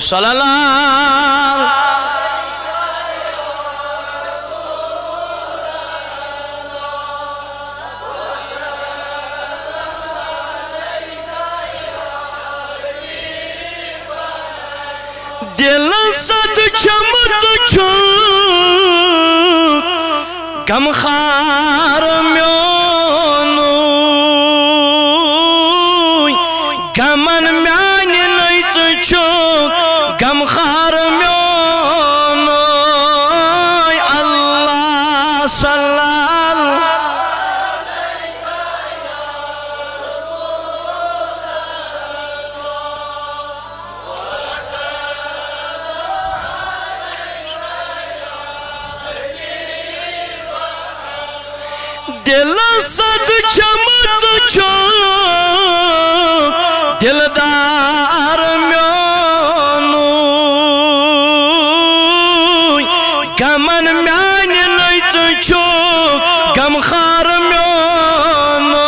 সাল্লাল্লাহু दिल सद चमच छु गमखार म्योनु गमन म्यान नैच छु गमखार म्योनु अल्लाह सल्लल्लाहु दिल सद चमच छु दिलदार म्योनु गमन म्यान नैच छु गमखार म्योनु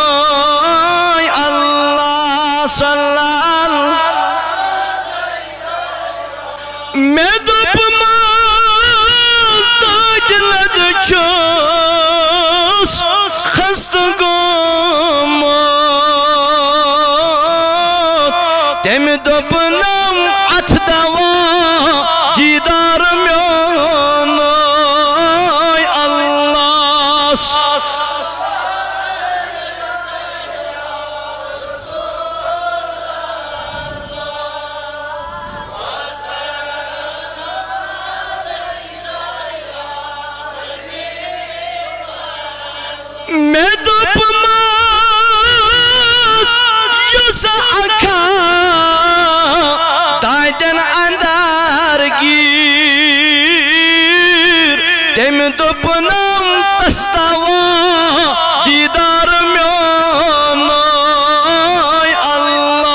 अल्लाह सल्लल्लाहु मैं दुप मस्त दिलद छु खस्त गोमो तेम दोपनम अथ दवा दीदार म्योनो अल्लाह मैं दुप मस युसा अखा ताइदन अंदर गिर तेम दुपनम तस्तावा दीदार म्योनो अल्लाह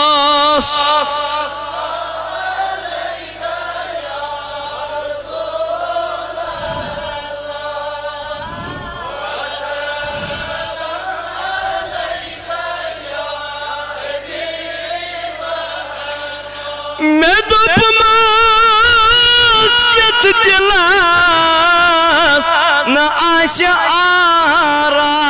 मैं दुप मस्जिद दिलास न आश आराम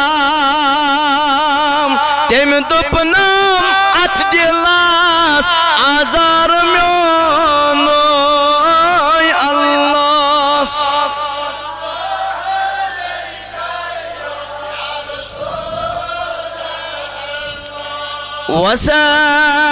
तेम दुप नाम अथ दिलास आजार म्योनो अल्लाह वसा